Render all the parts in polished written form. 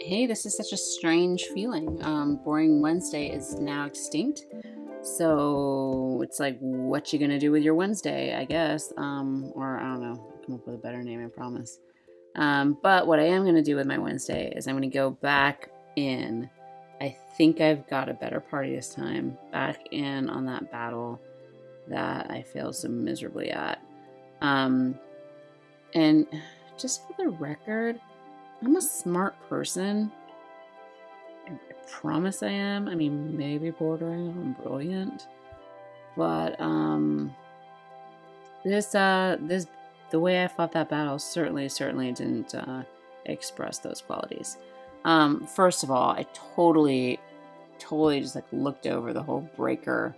Hey, this is such a strange feeling. Boring Wednesday is now extinct. So it's like, what you gonna do with your Wednesday, I guess. Or I don't know, I'll come up with a better name, I promise. But what I am gonna do with my Wednesday is I'm gonna go back in. I think I've got a better party this time. Back in on that battle that I failed so miserably at. And just for the record, I'm a smart person. I promise I am. I mean, maybe bordering on brilliant. But the way I fought that battle certainly didn't express those qualities. First of all, I totally just like looked over the whole breaker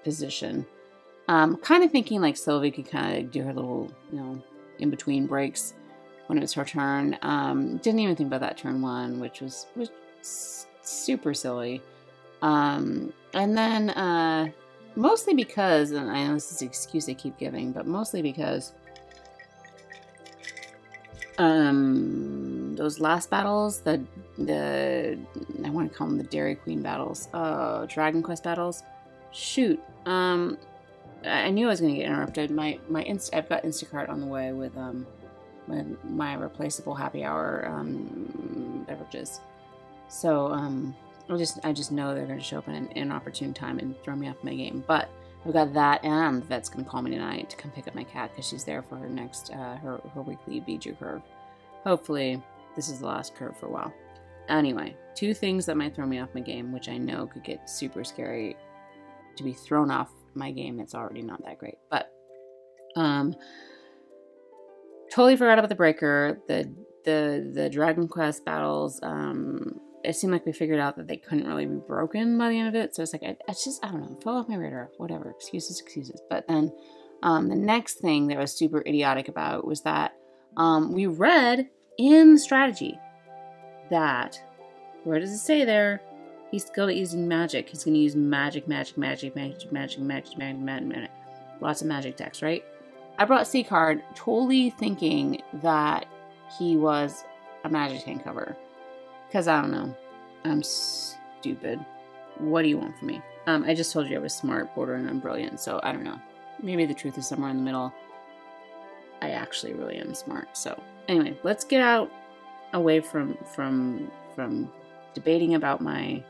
position. Kind of thinking like Sylvie could kind of do her little, in between breaks when it was her turn. Didn't even think about that turn one, which was super silly. And then mostly because, and I know this is the excuse I keep giving, but mostly because those last battles, the I want to call them the Dairy Queen battles, Dragon Quest battles. Shoot. I knew I was going to get interrupted. I've got Instacart on the way with my replaceable happy hour beverages. So I just know they're going to show up in an inopportune time and throw me off my game. But I've got that, and the vet's going to call me tonight to come pick up my cat because she's there for her next her weekly Biju curve. Hopefully this is the last curve for a while. Anyway, two things that might throw me off my game, which I know could get super scary to be thrown off my game. It's already not that great, but totally forgot about the breaker. The Dragon Quest battles, it seemed like we figured out that they couldn't really be broken by the end of it, so it's like I don't know, fell off my radar. Whatever, excuses. But then the next thing that was super idiotic about was that we read in the strategy that, where does it say there? He's skilled at using magic. He's going to use magic. Lots of magic decks, right? I brought C-Card totally thinking that he was a magic tank cover. Because I don't know. I'm stupid. What do you want from me? I just told you I was smart, bordering on brilliant. So I don't know. Maybe the truth is somewhere in the middle. I actually really am smart. So anyway, let's get out away from debating about my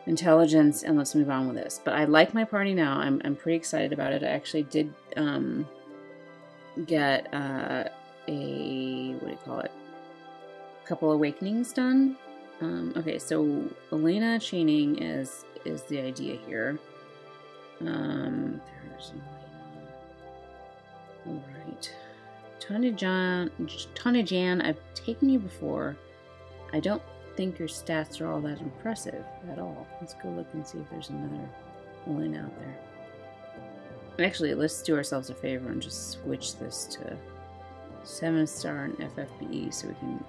intelligence, and let's move on with this. But I like my party now. I'm pretty excited about it. I actually did get what do you call it? A couple awakenings done. Okay, so Elena chaining is the idea here. There's Elena. All right, Tanya Jan. I've taken you before. I don't think your stats are all that impressive at all. Let's go look and see if there's another Elena out there. Actually, let's do ourselves a favor and just switch this to 7-star and FFBE so we can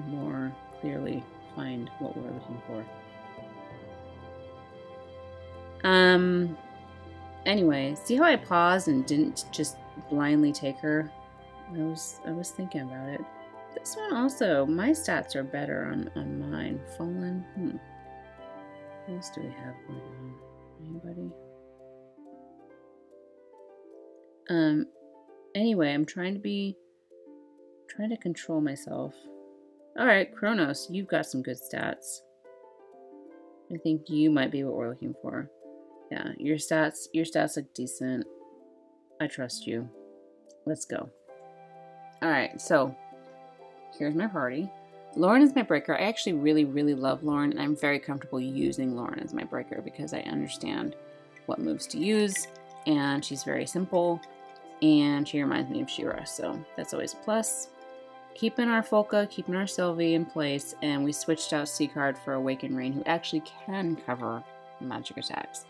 more clearly find what we're looking for. Anyway, see how I paused and didn't just blindly take her? I was thinking about it. This one also, my stats are better on mine. Fallen. What else do we have going on? Anybody? Anyway, I'm trying to control myself. Alright, Kronos, you've got some good stats. I think you might be what we're looking for. Yeah, your stats look decent. I trust you. Let's go. Alright, so here's my party. Lauren is my breaker. I actually really love Lauren, and I'm very comfortable using Lauren as my breaker because I understand what moves to use, and she's very simple, and she reminds me of She-Ra, so that's always a plus. Keeping our Folka, keeping our Sylvie in place, and we switched out C-Card for Awakened Rain, who actually can cover magic attacks.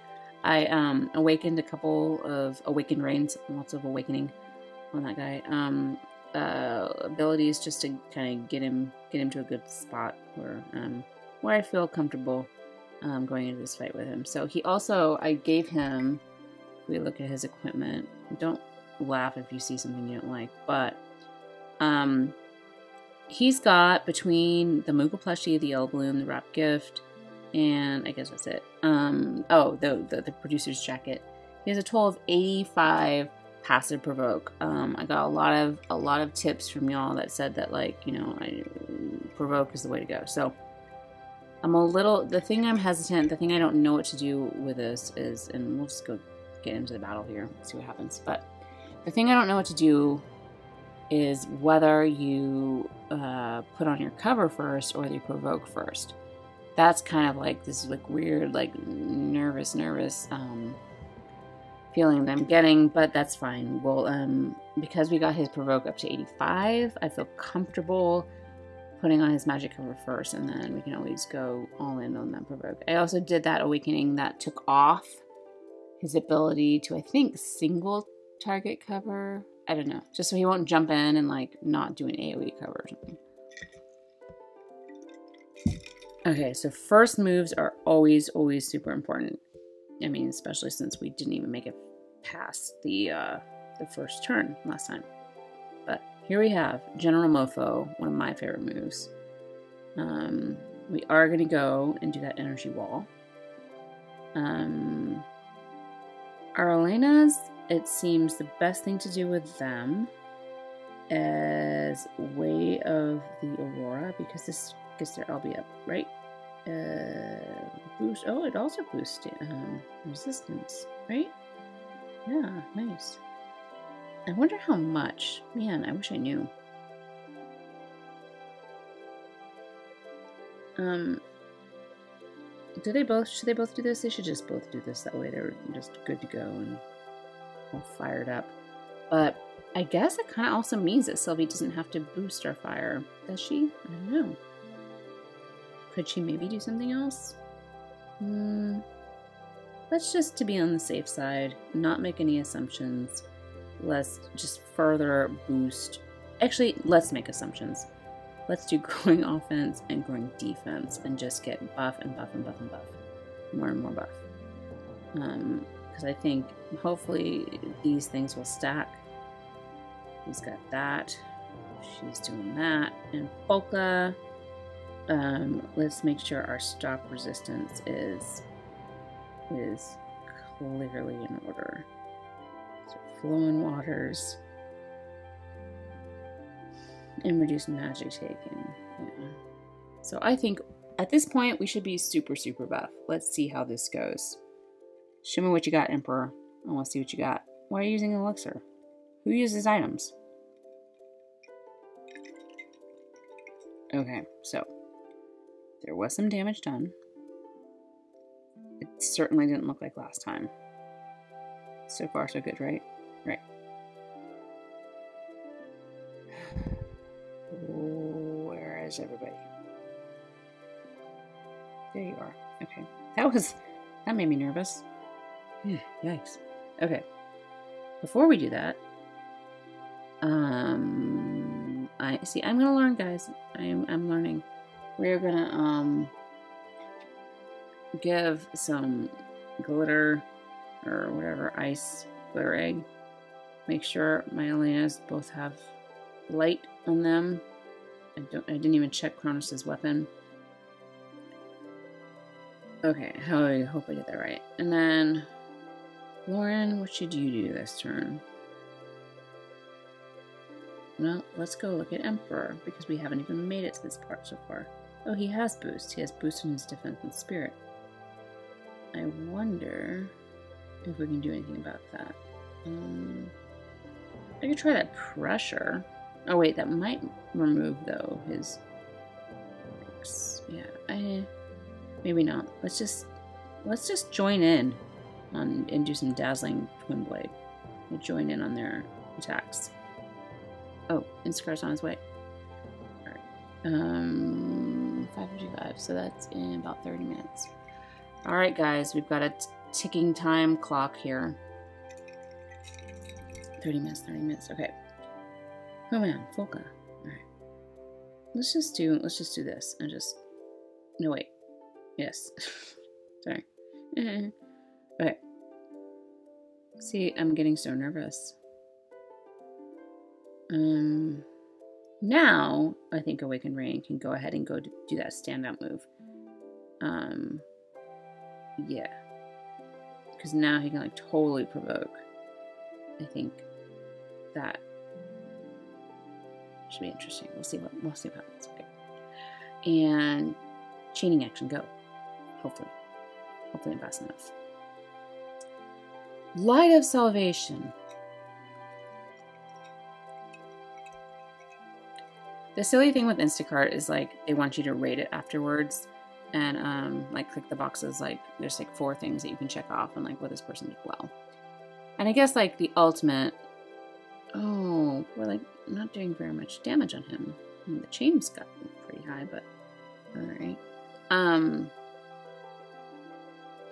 I awakened a couple of Awakened Rains, lots of awakening on that guy. Abilities just to kind of get him to a good spot where I feel comfortable going into this fight with him. So he also, I gave him, if we look at his equipment, don't laugh if you see something you don't like, but he's got between the Moogle plushie, the yellow balloon, the wrap gift, and I guess that's it. Oh, the producer's jacket. He has a total of 85 passive provoke. I got a lot of tips from y'all that said that, like, you know, provoke is the way to go. So the thing I'm hesitant, the thing I don't know what to do with this is, and we'll just go get into the battle here, see what happens. But the thing I don't know what to do is whether you put on your cover first or you provoke first. That's kind of like this like weird, like nervous feeling that I'm getting, but that's fine. Well, because we got his provoke up to 85, I feel comfortable putting on his magic cover first, and then we can always go all in on that provoke. I also did that awakening that took off his ability to, I think, single target cover. I don't know, just so he won't jump in and like not do an AoE cover or something. Okay, so first moves are always super important. I mean, especially since we didn't even make it past the first turn last time. But here we have General Mofo, one of my favorite moves. We are going to go and do that energy wall. Our Elena's, it seems the best thing to do with them as Way of the Aurora, because this gets their LB up, right? Boost. Oh, it also boosts resistance, right? Yeah, nice. I wonder how much. Man, I wish I knew. Should they both do this? They should just both do this. That way they're just good to go and all fired up. But I guess it kind of also means that Sylvie doesn't have to boost our fire. Does she? I don't know. Could she maybe do something else? Let's just, to be on the safe side, not make any assumptions. Let's just further boost. Actually, let's make assumptions. Let's do growing offense and growing defense and just get buff and buff and buff and buff. More and more buff. Because I think hopefully these things will stack. He's got that. She's doing that. And Polka. Let's make sure our stop resistance is clearly in order. So flowing waters and reduce magic taken. Yeah. So I think at this point we should be super buff. Let's see how this goes. Show me what you got, Emperor. I want to see what you got. Why are you using an elixir? Who uses items? Okay, so there was some damage done. It certainly didn't look like last time. So far, so good, right? Right. Where is everybody? There you are. Okay. That made me nervous. Yikes. Okay. Before we do that, I'm gonna learn, guys. I'm learning. We're gonna give some glitter or whatever, ice glitter egg. Make sure my Elenas both have light on them. I didn't even check Kronos' weapon. Okay, I hope I did that right. And then Lauren, what should you do this turn? Well, let's go look at Emperor, because we haven't even made it to this part so far. Oh, he has boost. He has boost in his defense and spirit. I wonder if we can do anything about that. I could try that pressure. Oh wait, that might remove though his. Yeah, maybe not. Let's just join in and do some dazzling twin blade. We'll join in on their attacks. Oh, Instacar's on his way. Alright. 5:55, so that's in about 30 minutes. Alright, guys, we've got a ticking time clock here. 30 minutes, okay. Oh man, Folka. Alright. Let's just do this and just. No, wait. Yes. Sorry. Okay. See, I'm getting so nervous. Now, I think Awakened Rain can go ahead and go to do that standout move. Yeah. Because now he can, like, totally provoke. I think that should be interesting. We'll see what happens. Okay. And chaining action, go. Hopefully I'm fast enough. Light of Salvation. The silly thing with Instacart is, like, they want you to rate it afterwards, and like, click the boxes. Like, there's like 4 things that you can check off, and like, will this person do well? And I guess, like, the ultimate. Oh, we're like not doing very much damage on him. I mean, the chain's got pretty high, but all right.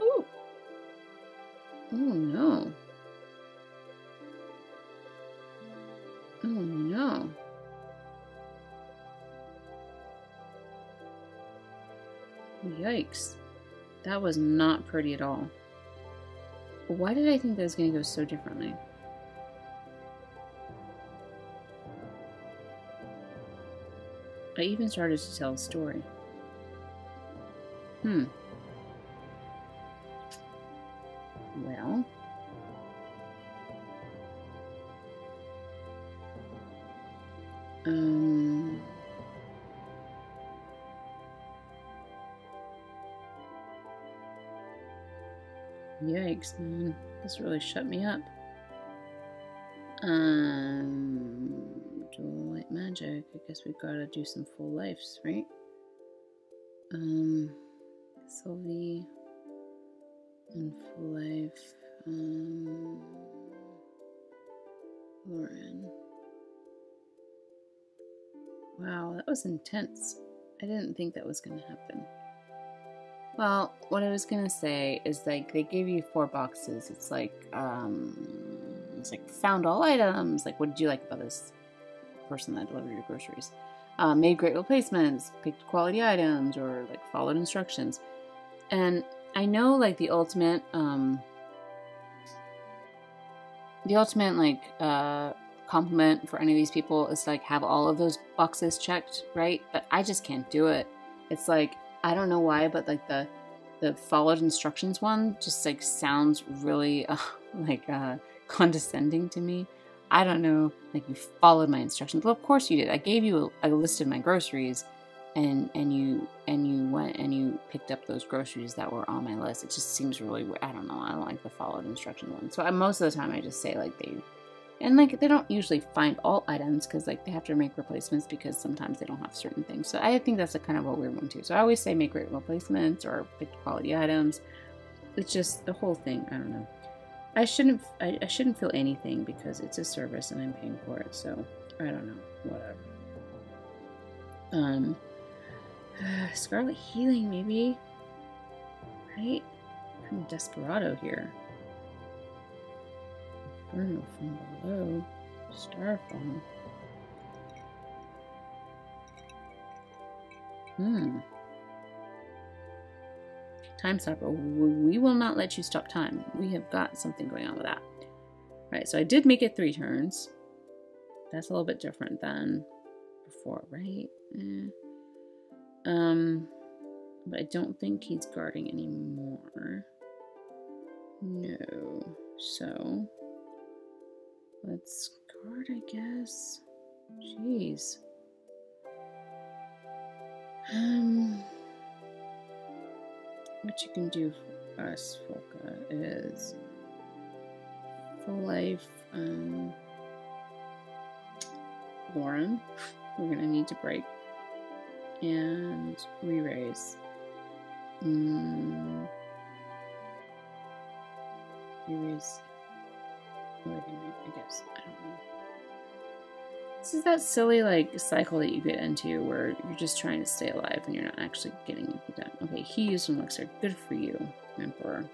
Ooh. Oh no. Oh no. Yikes. That was not pretty at all. Why did I think that was going to go so differently? I even started to tell a story. Well. Yikes, man. This really shut me up. Dual light magic. I guess we've got to do some full lives, right? Sylvie and full life. Lauren. Wow, that was intense. I didn't think that was going to happen. Well, what I was gonna say is, like, they gave you 4 boxes. It's like found all items. Like, what did you like about this person that delivered your groceries? Made great replacements, picked quality items, or like followed instructions. And I know, like, the ultimate compliment for any of these people is, like, have all of those boxes checked, right? But I just can't do it. It's like, I don't know why, but, like, the followed instructions one just, like, sounds really condescending to me. I don't know, like, you followed my instructions. Well, of course you did. I gave you a list of my groceries, and you went and you picked up those groceries that were on my list. It just seems really, I don't know. I don't like the followed instruction one. So most of the time I just say, like, they don't usually find all items, because, like, they have to make replacements because sometimes they don't have certain things. So I think that's a kind of a weird one too. So I always say make great replacements or pick quality items. It's just the whole thing. I don't know. I shouldn't feel anything because it's a service and I'm paying for it. So I don't know. Whatever. Scarlet Healing, maybe. Right? I'm Desperado here. Inferno from below. Starfall. Time stopper. We will not let you stop time. We have got something going on with that. Right, so I did make it 3 turns. That's a little bit different than before, right? But I don't think he's guarding anymore. No. So let's guard, I guess. Jeez. What you can do for us, Folka, is full life. Lauren, we're gonna need to break and re-raise. Re-raise. I guess. I don't know. This is that silly, like, cycle that you get into where you're just trying to stay alive and you're not actually getting anything done. Okay, he used an elixir. Good for you, Emperor.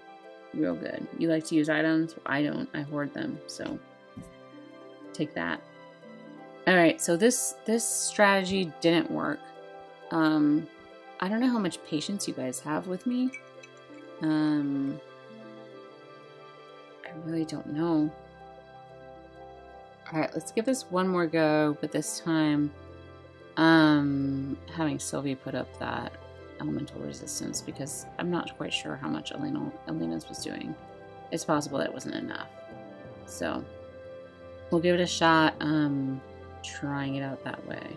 Real good. You like to use items? Well, I don't. I hoard them. So take that. All right. So this strategy didn't work. I don't know how much patience you guys have with me. I really don't know. All right, let's give this one more go, but this time Having Sylvie put up that elemental resistance because I'm not quite sure how much Elena's was doing. It's possible that it wasn't enough. So we'll give it a shot, trying it out that way.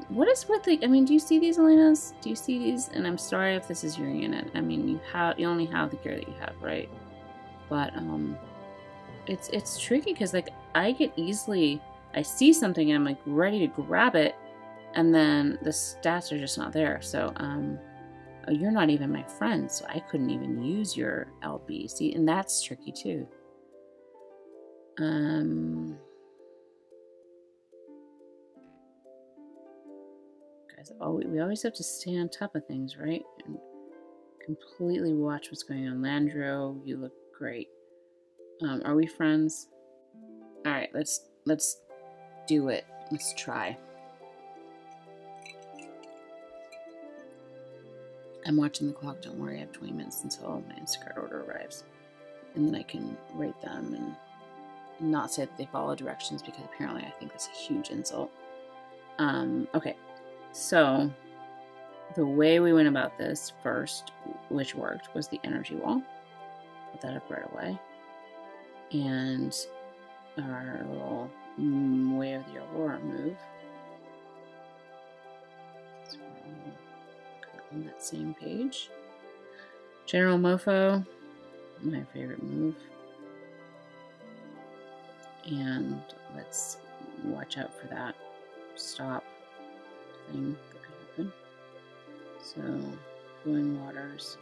What is with the, I mean, do you see these, Elena's? Do you see these? And I'm sorry if this is your unit. I mean, you only have the gear that you have, right? But, it's tricky because, like, I see something and I'm, like, ready to grab it, and then the stats are just not there. So, you're not even my friend, so I couldn't even use your LB. See, and that's tricky too. Guys, we always have to stay on top of things, right? And completely watch what's going on. Landro, you look great. Are we friends? All right, let's do it. Let's try. I'm watching the clock. Don't worry, I have 20 minutes until my Instacart order arrives, and then I can rate them and not say that they follow directions because apparently I think that's a huge insult. Okay, so the way we went about this first, which worked, was the energy wall. Put that up right away. And our little Way of the Aurora move. So we're on that same page. General Mofo, my favorite move. And let's watch out for that stop thing that could happen. So, Flowing Waters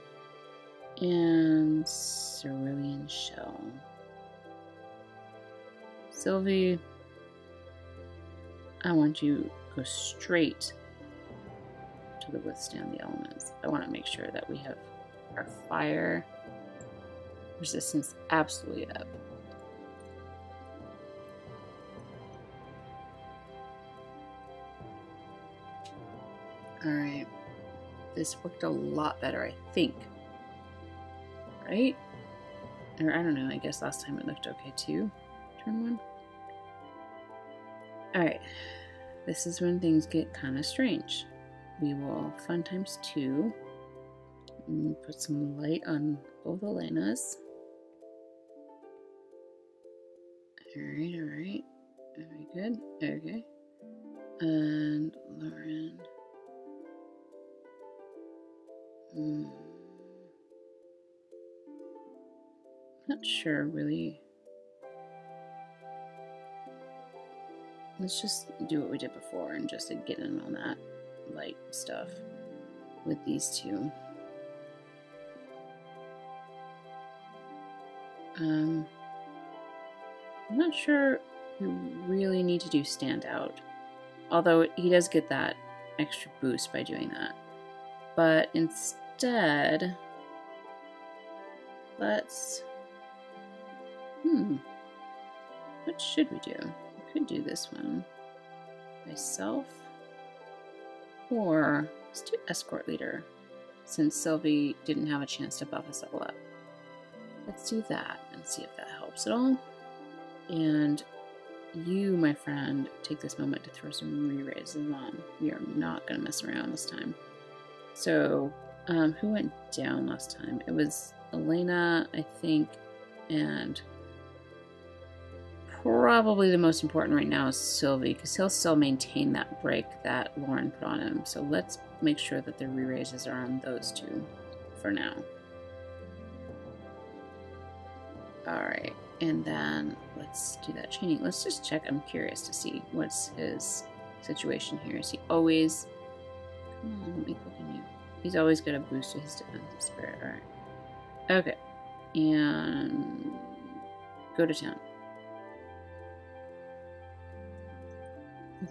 and Cerulean Shell. Sylvie, I want you to go straight to the Withstand the Elements. I want to make sure that we have our fire resistance absolutely up. Alright. This worked a lot better, I think. Right? Or I don't know, I guess last time it looked okay too. Turn one. Alright. This is when things get kind of strange. We will fun times 2. Put some light on both Elena's. Alright, alright. Very good. Okay. And Lauren. Not sure really. Let's just do what we did before and just get in on that light stuff with these two. I'm not sure we really need to do stand out, although he does get that extra boost by doing that. But instead, let's, what should we do? We could do this one myself, or let's do Escort Leader, since Sylvie didn't have a chance to buff us all up. Let's do that and see if that helps at all. And you, my friend, take this moment to throw some re-raises on. We are not going to mess around this time. So, who went down last time? It was Elena, I think, and probably the most important right now is Sylvie, because he'll still maintain that break that Lauren put on him. So let's make sure that the re-raises are on those two for now. Alright, and then let's do that training. Let's just check. I'm curious to see what's his situation here. Is he always... Come on, let me click on you. He's always got a boost to his defensive spirit. Alright. Okay. And... go to town.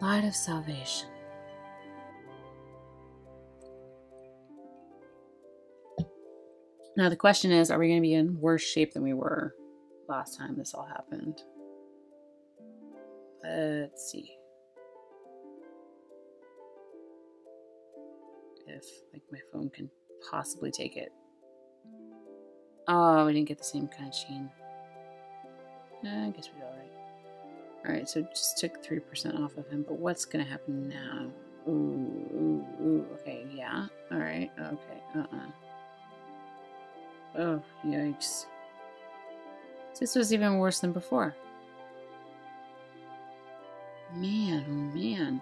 Light of Salvation. Now the question is, are we going to be in worse shape than we were last time this all happened? Let's see. If, like, my phone can possibly take it. Oh, we didn't get the same kind of chain. I guess we're alright. Alright, so just took 3% off of him, but what's gonna happen now? Ooh, okay, yeah. Alright, okay, Oh, yikes. This was even worse than before. Man, oh man.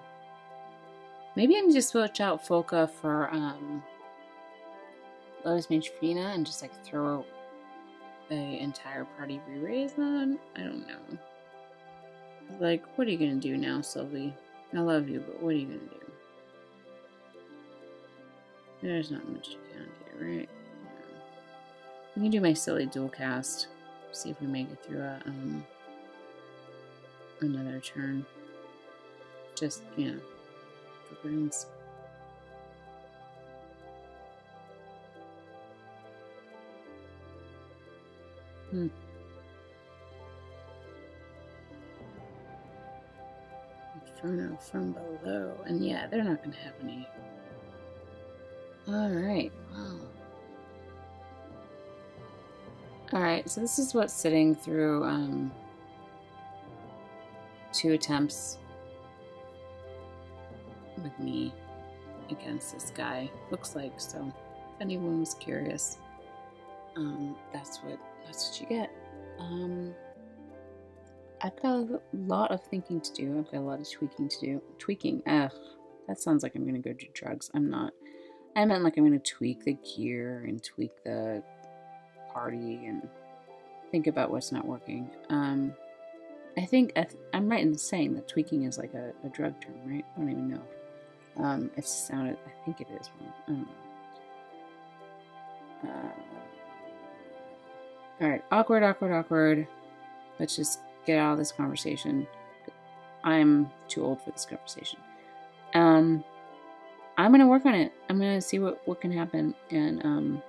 Maybe I need to switch out Folka for, Lotus Mage Fina and just, like, throw the entire party re-raise on? I don't know. Like, what are you gonna do now, Sylvie? I love you, but what are you gonna do? There's not much you can do, right? Yeah. We can do my silly dual cast. See if we make it through a, another turn. Just, you know, for runes. Inferno from below. And yeah, they're not going to have any. Alright, wow. Alright, so this is what's sitting through 2 attempts with me against this guy. Looks like, so if anyone was curious, that's what you get. I've got a lot of thinking to do. I've got a lot of tweaking to do. Tweaking, ugh, that sounds like I'm gonna go do drugs. I'm not. I meant like I'm gonna tweak the gear and tweak the party and think about what's not working. I think I'm right in saying that tweaking is like a drug term, right? I don't even know. It sounded, I think it is one. I don't know. Alright, awkward. Let's just get out of this conversation. I'm too old for this conversation. I'm gonna work on it. I'm gonna see what can happen, and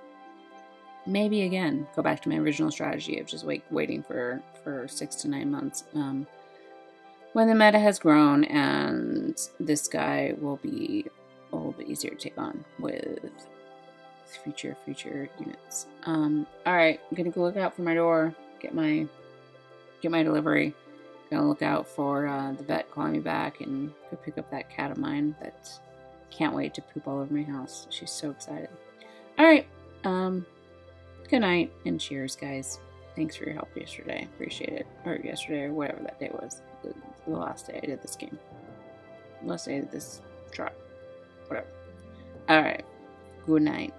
maybe again go back to my original strategy of just waiting for 6 to 9 months when the meta has grown, and this guy will be a little bit easier to take on with future units. All right, I'm gonna go look out for my door, get my delivery. Gonna look out for the vet calling me back and go pick up that cat of mine that can't wait to poop all over my house. She's so excited. All right, good night and cheers, guys. Thanks for your help yesterday. Appreciate it. Or yesterday, or whatever that day was. The last day I did this game. Last day I did this drop. Whatever. All right. Good night.